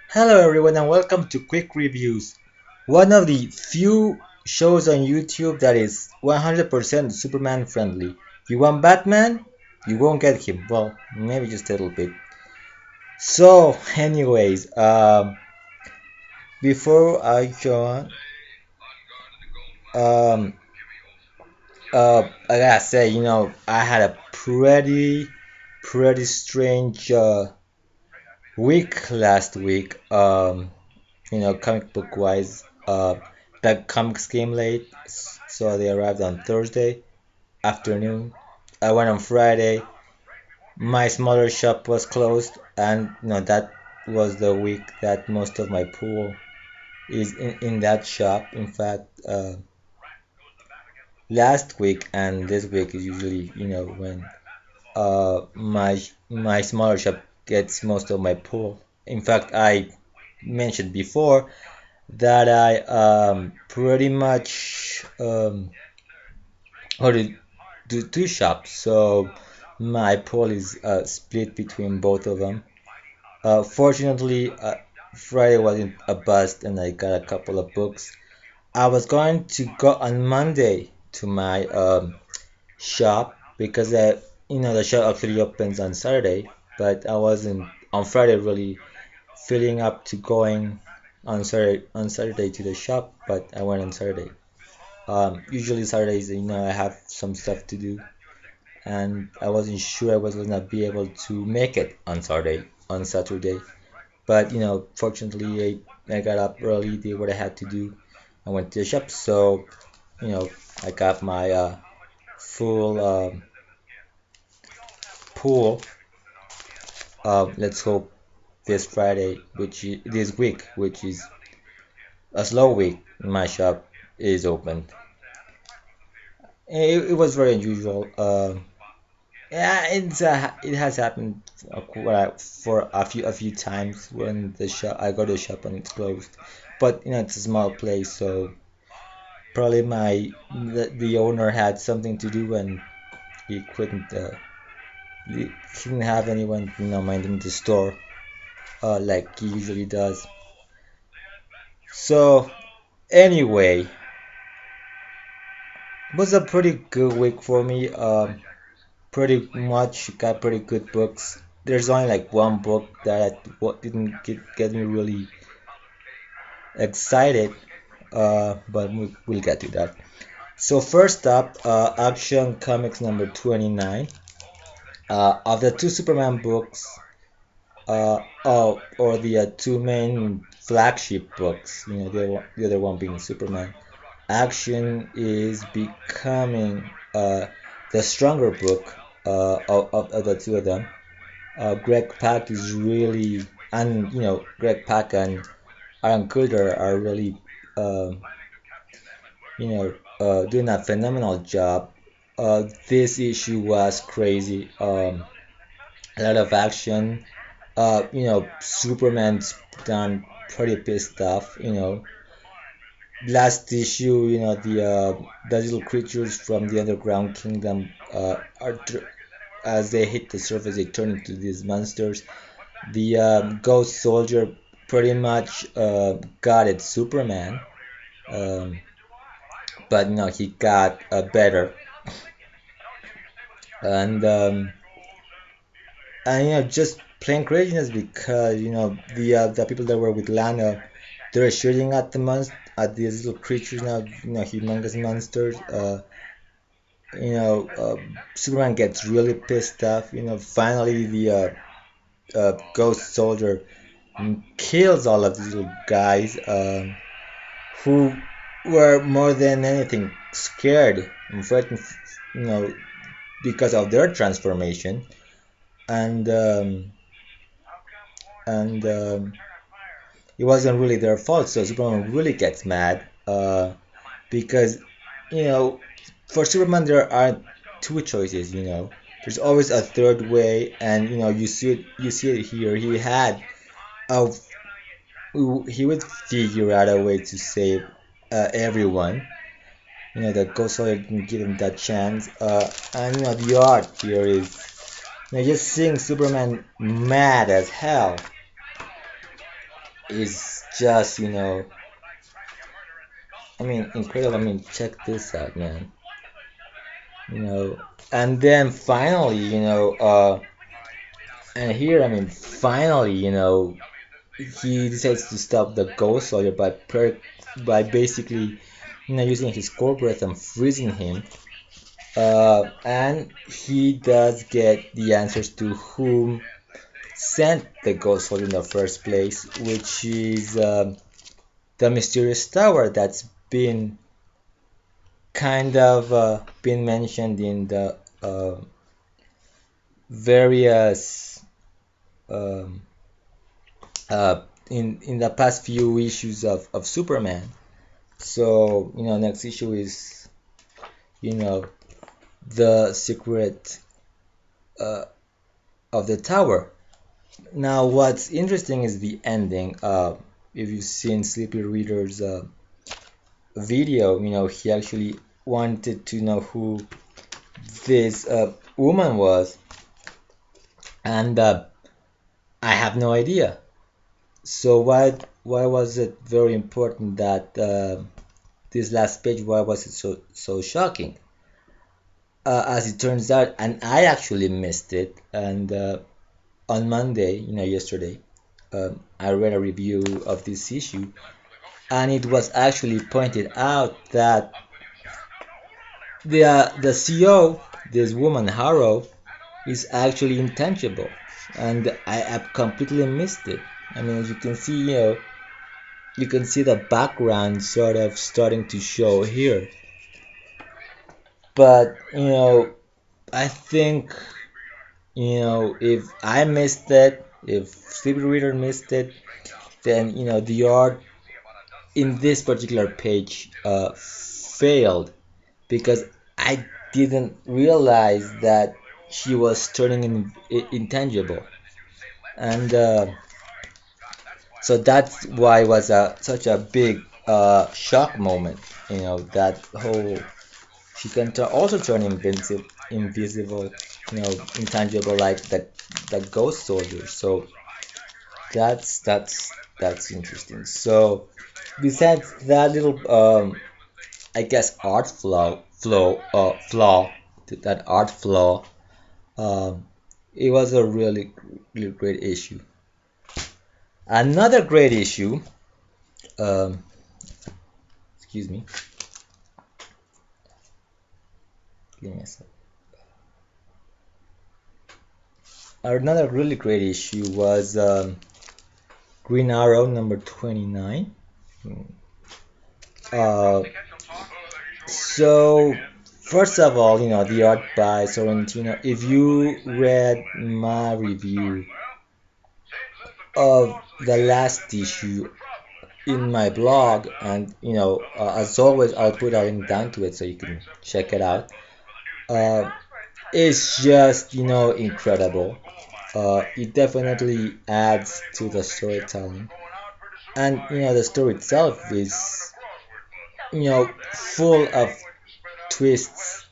Hello everyone and welcome to Quick Reviews, one of the few shows on YouTube that is 100% Superman friendly. You want Batman? You won't get him. Well, maybe just a little bit. So, anyways, before I join, um, I gotta say, I had a pretty strange week last week. Comic book wise. The comics came late, so they arrived on Thursday afternoon. I went on Friday. My smaller shop was closed, and that was the week that most of my pool is in that shop. In fact, last week and this week is usually when my smaller shop gets most of my pool. In fact, I mentioned before that I pretty much or do two shops. So my pool is split between both of them. Fortunately, Friday wasn't a bust, and I got a couple of books. I was going to go on Monday to my shop because the shop actually opens on Saturday, but I wasn't on Friday really feeling up to going on Saturday to the shop, but I went on Saturday. Usually Saturdays, I have some stuff to do, and I wasn't sure I was gonna be able to make it on Saturday. But fortunately, I got up early, did what I had to do, I went to the shop. So you know, I got my full pool. Let's hope this week, which is a slow week in my shop, is open. It was very unusual. Yeah, it has happened for a few times when the shop I go to the shop and it's closed, but it's a small place, so probably the owner had something to do and he couldn't he didn't have anyone minding the store like he usually does. So anyway, it was a pretty good week for me. Pretty much got pretty good books. There's only like one book that what didn't get me really excited, but we'll get to that. So first up, Action Comics number 29. Of the two Superman books, or the two main flagship books, the other one being Superman. Action is becoming the stronger book of the two of them. Greg Pak is really, and Greg Pak and Aaron Kuder are really, doing a phenomenal job. This issue was crazy. A lot of action. Superman's done pretty pissed off. Last issue, the little creatures from the underground kingdom as they hit the surface, they turn into these monsters. The Ghost Soldier pretty much got it Superman, um, but no, he got better, and just plain craziness because the people that were with Lana, they're shooting at these little creatures now, humongous monsters. Superman gets really pissed off. Finally Ghost Soldier kills all of these little guys who were more than anything scared and frightened, you know, because of their transformation. And and it wasn't really their fault. So Superman really gets mad because you know for Superman there are two choices. There's always a third way, and you see it here. A he would figure out a way to save everyone. The Ghost Rider didn't give him that chance. And the art here is just seeing Superman mad as hell. is just, I mean, incredible. I mean, check this out, man. You know, and then finally, and here, I mean, finally, he decides to stop the Ghost Soldier by basically, using his core breath and freezing him. And he does get the answers to whom sent the Ghost Soldier in the first place, which is the mysterious tower that's been kind of been mentioned in the various um, in the past few issues of Superman. So next issue is you know the secret uh, of the tower. Now, what's interesting is the ending. If you've seen Sleepy Reader's video, he actually wanted to know who this woman was, and I have no idea. So why was it very important that this last page? Why was it so shocking? As it turns out, and I actually missed it, and on Monday, yesterday, I read a review of this issue, and it was actually pointed out that the CEO, this woman Harrow, is actually intangible, and I have completely missed it. I mean, as you can see, you can see the background sort of starting to show here. But I think if I missed it, if Sleepy Reader missed it, then the art in this particular page failed because I didn't realize that she was turning intangible, and so that's why it was such a big shock moment. That whole she can also turn invisible, intangible like the ghost soldier. So that's interesting. So besides that little I guess art flaw to that art flaw, um, it was a really great issue. Another great issue, um, excuse me, give me a sec. Another really great issue was Green Arrow number 29. Uh, so first of all, the art by Sorrentino. If you read my review of the last issue in my blog, and as always, I'll put a link down to it so you can check it out. Uh, it's just incredible. It definitely adds to the storytelling, and the story itself is full of twists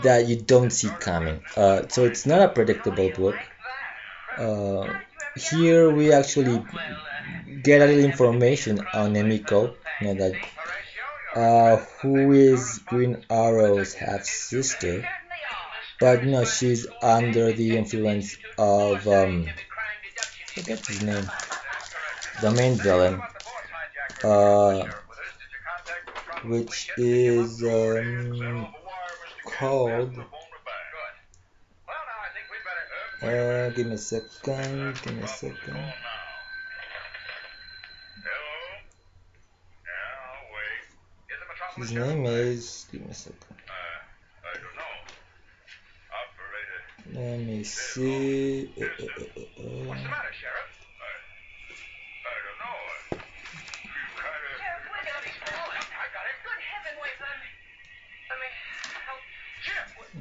that you don't see coming. So it's not a predictable book. Uh, Here we actually get a little information on Emiko, that who is Green Arrow's half sister, but she's under the influence of forget his name, the main villain, uh, which is called. Give me a second. Give me a second. His name is. Give me a second. Let me see.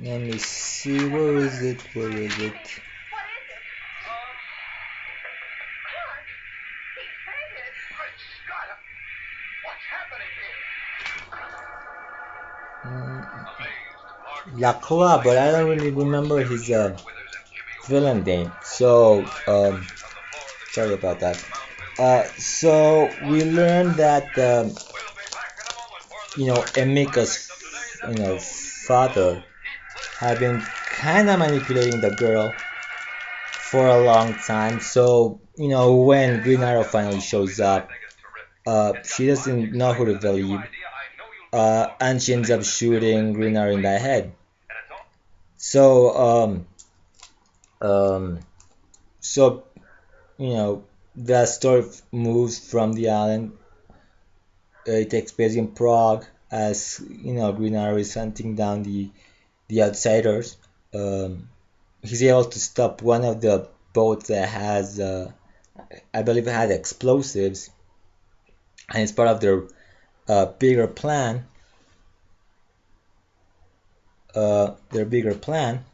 Let me see. Where is it? Where is it? Lacroix, but I don't really remember his villain name. So sorry about that. So we learned that Emika's father had been kind of manipulating the girl for a long time. So when Green Arrow finally shows up, she doesn't know who to believe, and she ends up shooting Green Arrow in the head. So um, so the story moves from the island. It takes place in Prague as Green Arrow is hunting down the outsiders. Um, he's able to stop one of the boats that has, I believe, it had explosives, and it's part of their bigger plan. Their bigger plan,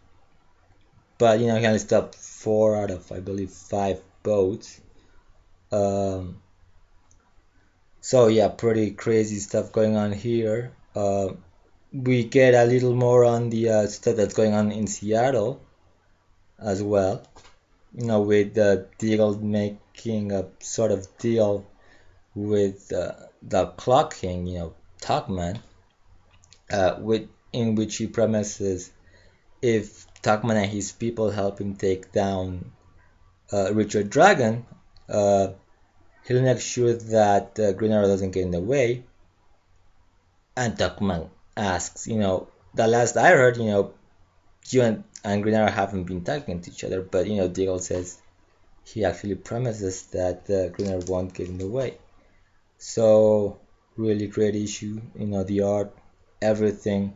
but he only stopped four out of, I believe, five boats. Um, so yeah, pretty crazy stuff going on here. We get a little more on the stuff that's going on in Seattle as well. With Deagle making a sort of deal with the Clock King, Tuckman, in which he promises if Tuckman and his people help him take down Richard Dragon, uh, he'll make sure that Green Arrow doesn't get in the way. And Tuckman asks, the last I heard, you and Green Arrow haven't been talking to each other, but Deagle says he actually promises that Green Arrow won't get in the way. So really great issue, the art, everything,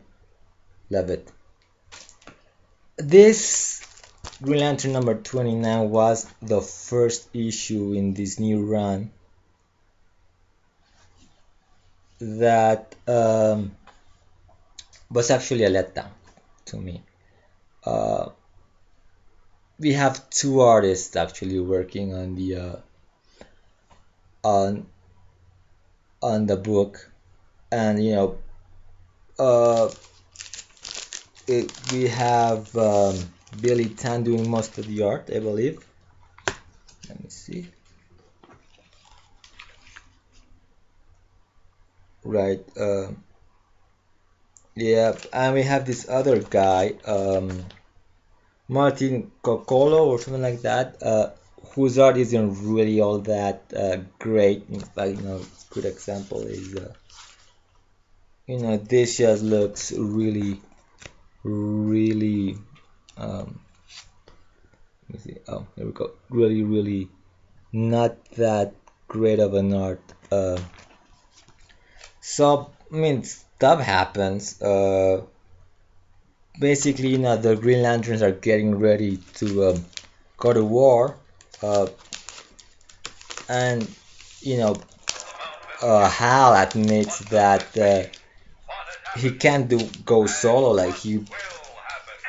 love it. This Green Lantern number 29 was the first issue in this new run that was actually a letdown to me. Uh, we have two artists actually working on the on the book, and uh, we have Billy Tan doing most of the art, I believe. Let me see. Right. Yeah, and we have this other guy, Martin Coccolo or something like that, whose art isn't really all that great. In fact, good example is, this just looks really, really, let me see. Oh, here we go. Really, really not that great of an art. So, I mean, stuff happens. Basically, the Green Lanterns are getting ready to go to war, uh, and you know, Hal admits that he can't go solo like he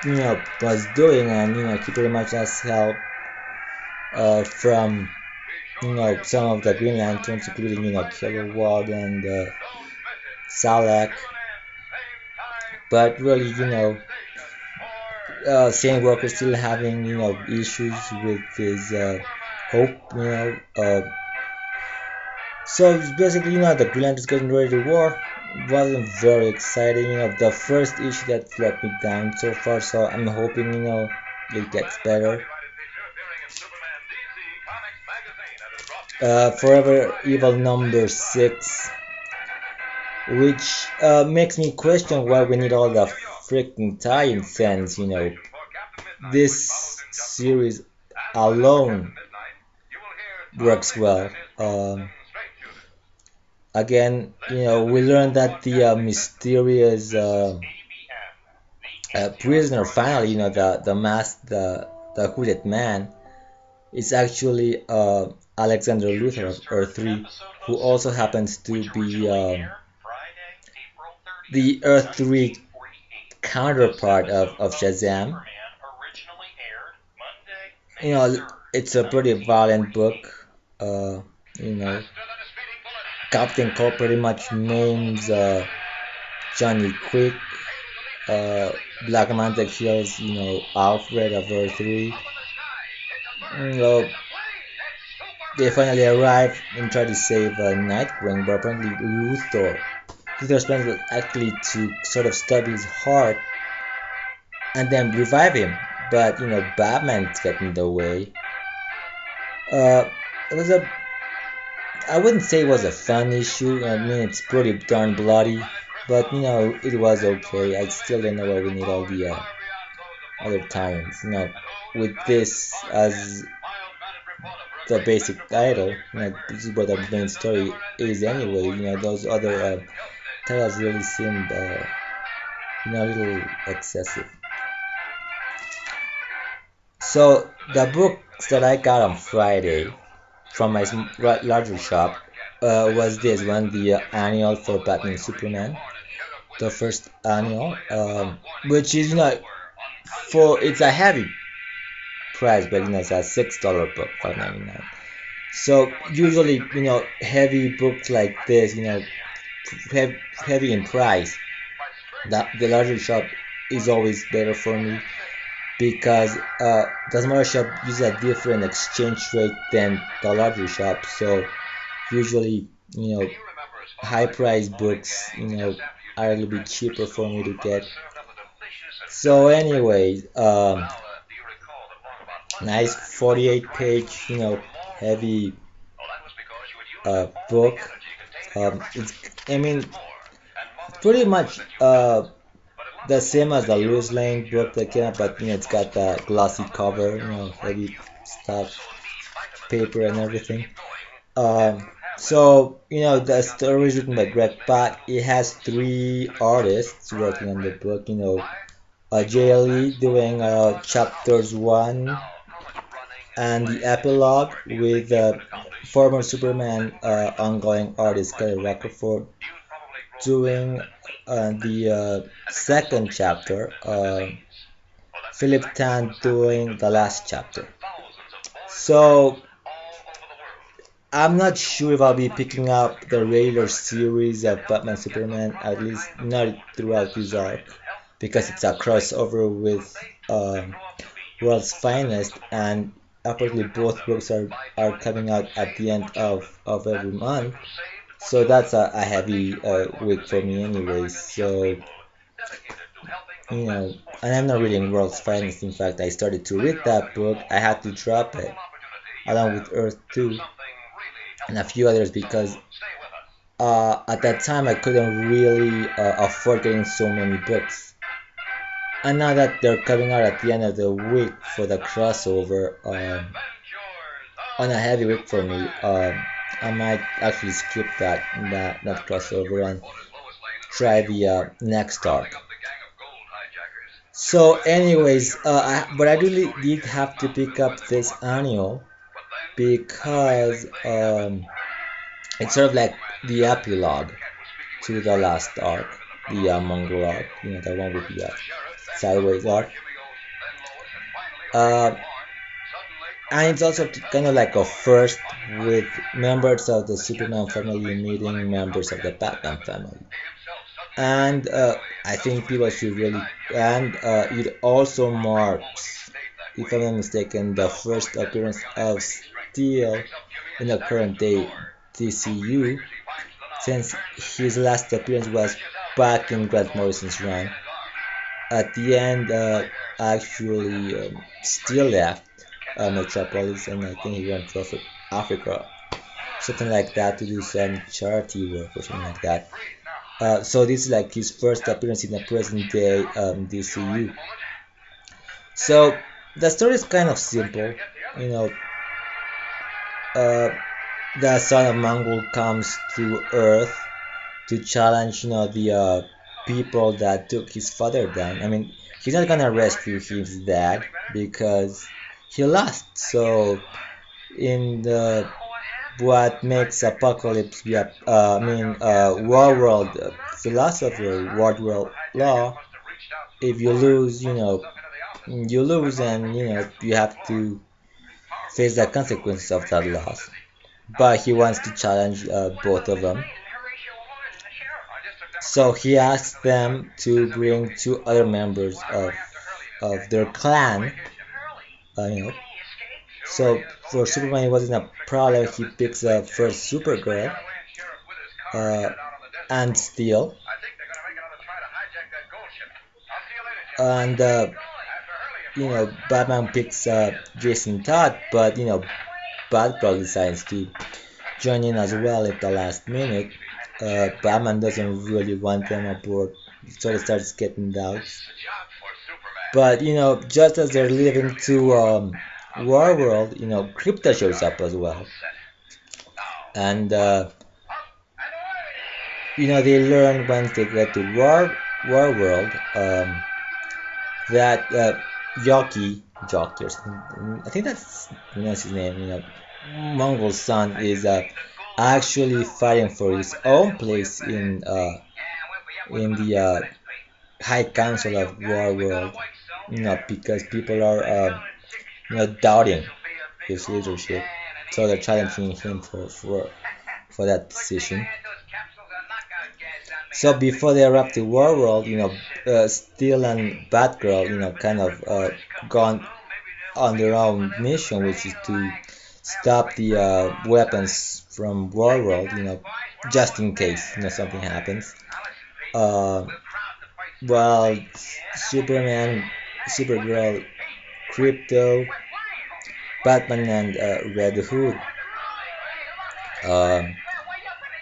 was doing, and he pretty much has help from some of the Green Lanterns, including Kilowog and Salak. But really, Shane Walker still having issues with his hope. So it's basically the Green Lanterns getting ready to war. Wasn't very exciting. The first issue that let me down so far. So I'm hoping it gets better. Forever Evil number 6, which makes me question why we need all the freaking tie-in sense. This series alone works well. Again, we learned that the mysterious prisoner, finally, the masked, the hooded man, is actually Alexander Luthor of Earth 3, who also happens to be the Earth 3 counterpart of Shazam. It's a pretty violent book. You know, Captain Cold pretty much names Johnny Quick. Black Manta kills, Alfred of Earth 3. You know, they finally arrive and try to save Nightwing, but apparently Luthor's plan was actually to sort of stab his heart and then revive him. But Batman's getting in the way. Uh, it was a I wouldn't say it was a fun issue. I mean, it's pretty darn bloody, but it was okay. I still don't know why we need all the other tie-ins. With this as the basic title, this is what the main story is anyway. Those other titles really seem, a little excessive. So the books that I got on Friday from my larger shop was this one, the annual for Batman Superman, the first annual, which is for it's a heavy price, but it's a $6 book, 5.99. So usually heavy books like this, heavy in price, that the larger shop is always better for me because the smaller shop uses a different exchange rate than the larger shop. So usually, high price books, are a little bit cheaper for me to get. So anyway, nice 48 page, heavy book. It's, I mean, pretty much the same as the Lois Lane book that came out, but it's got the glossy cover, heavy stuff, paper and everything. So the story is written by Greg Pak. It has three artists working on the book. Jay Lee doing chapters 1 and the epilogue with former Superman ongoing artist Kelly Rockerford doing the second chapter. Philip Tan doing the last chapter. So I'm not sure if I'll be picking up the regular series of Batman Superman, at least not throughout this arc, because it's a crossover with World's Finest, and apparently both books are coming out at the end of every month. So that's a heavy week for me anyway. So, and I'm not reading World's Finest. In fact, I started to read that book. I had to drop it, along with Earth 2 and a few others, because at that time I couldn't really afford getting so many books. And now that they're coming out at the end of the week for the crossover, on a heavy week for me, I might actually skip that crossover and try the next arc. So, anyways, but I really did have to pick up this annual because it's sort of like the epilogue to the last arc, the Mongol arc, the one with the sideways arc. Uh, and it's also kind of like a first with members of the Superman family meeting members of the Batman family. And I think people should really, and it also marks, if I'm not mistaken, the first appearance of Steel in the current day DCU, since his last appearance was back in Grant Morrison's run. At the end, actually, Steel left Metropolis, and I think he went to Africa, something like that, to do some charity work or something like that. So this is like his first appearance in the present day DCU. So the story is kind of simple, you know. Uh, the son of Mongul comes to Earth to challenge, the people that took his father down. I mean, he's not gonna rescue his dad because he lost. So in the what makes Apocalypse be War World philosopher, World World law, if you lose, you lose, and you have to face the consequences of that loss. But he wants to challenge both of them. So he asks them to bring two other members of their clan, you know, So for Superman, it wasn't a problem. He picks up first Supergirl uh, and Steel, and Batman picks up Jason Todd, but Batgirl decides to join in as well at the last minute. Batman doesn't really want them aboard, so it starts getting doubts. But just as they're leaving to War World, Krypta shows up as well, and they learn once they get to War World that Jockey, or something, I think that's his name. Mongol Sun is actually fighting for his own place in the High Council of War World. Because people are doubting his leadership, so they're challenging him for that position. So before they arrive to War World, Steel and Batgirl, kind of gone on their own mission, which is to stop the weapons from War World, just in case, something happens. Uh, while Superman, Supergirl, Crypto, Batman, and Red Hood um,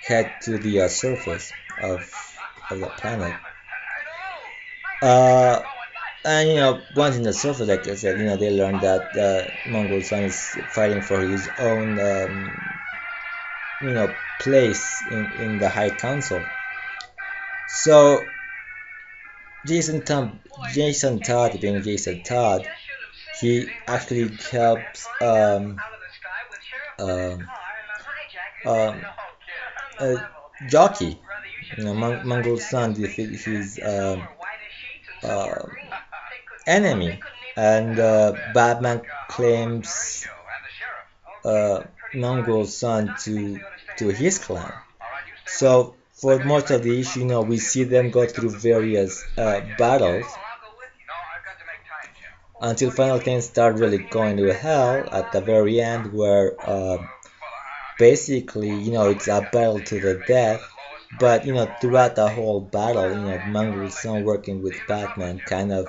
head to the surface of the planet. Uh, and once in the surface, like I said, they learn that Mongol Sun is fighting for his own, place in the High Council. So Jason Todd, being Jason Todd, he actually helps um, um, uh, Jockey, Mongol Sun, defeat his uh, enemy, and Batman claims Mongol Sun to his clan. So for most of the issue, we see them go through various battles until final things start really going to hell at the very end, where basically, it's a battle to the death. But throughout the whole battle, Mongol Sun working with Batman kind of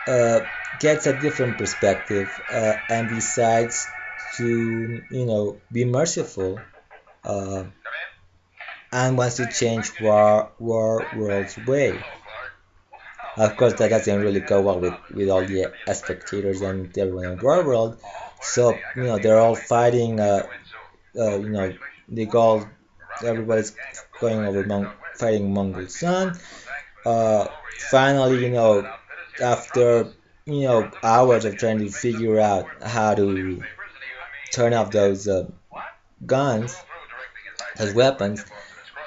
uh, gets a different perspective and decides to be merciful uh, and wants to change War World's way. Of course, that doesn't really go well with all the spectators and everyone in War World. So they're all fighting. They go. Everybody's going over fighting Mongol Sun. Uh, Finally, after hours of trying to figure out how to turn off those guns as weapons,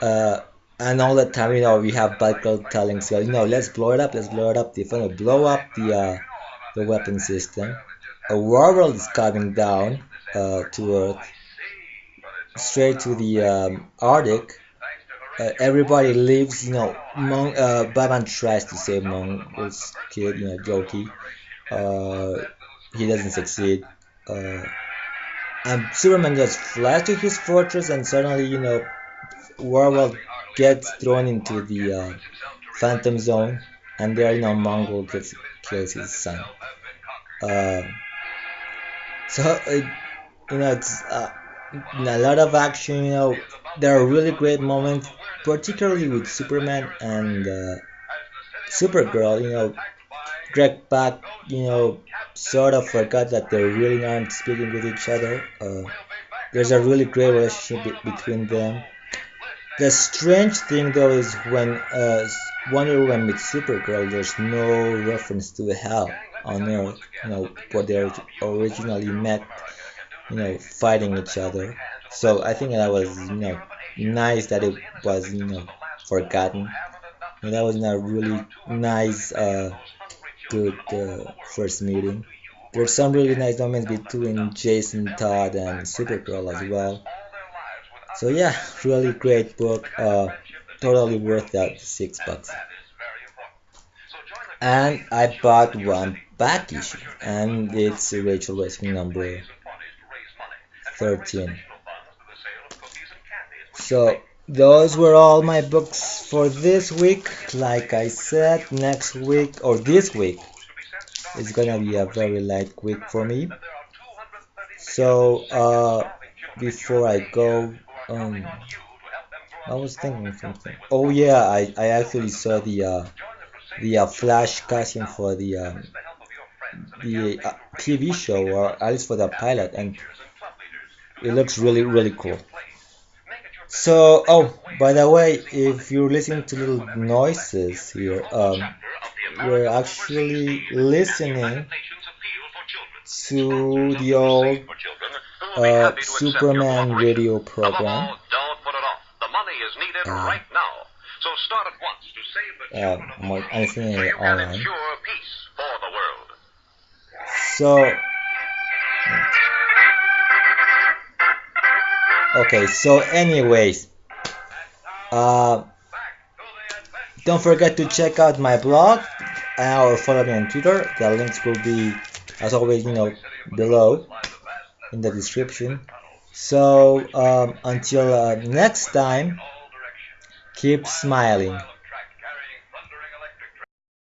uh, and all the time, we have Batgirl telling so, let's blow it up, let's blow it up. They finally blow up the weapon system. A War World is coming down to Earth, straight to the Arctic. Everybody leaves, Batman tries to save Mongol's kid, Jokey. Uh, he doesn't succeed. Uh, and Superman just flies to his fortress, and suddenly, Warworld gets thrown into the Phantom Zone, and there, Mongol kills his son. Uh, so it's a lot of action. There are really great moments, particularly with Superman and Supergirl. Greg Pak, sort of forgot that they really aren't speaking with each other. There's a really great relationship between them. The strange thing though is when Wonder Woman meets Supergirl, there's no reference to hell on Earth, where they originally met, fighting each other. So I think that was, nice that it was, forgotten. That was a really nice, good first meeting. There's some really nice moments between Jason Todd and Supergirl as well. So yeah, really great book. Totally worth that $6. And I bought back issue, and it's Rachel Westman number 13. So those were all my books for this week. Like I said, next week or this week is gonna be a very light week for me. So before I go, I was thinking of something. Oh yeah, I actually saw the Flash casting for the TV show, or at least for the pilot, and it looks really cool. So, oh, by the way, if you're listening to little noises here, we're actually listening to the old Superman radio program. I'm listening it online. So, okay, so anyways, uh, don't forget to check out my blog or follow me on Twitter. The links will be, as always, below in the description. So until next time, keep smiling.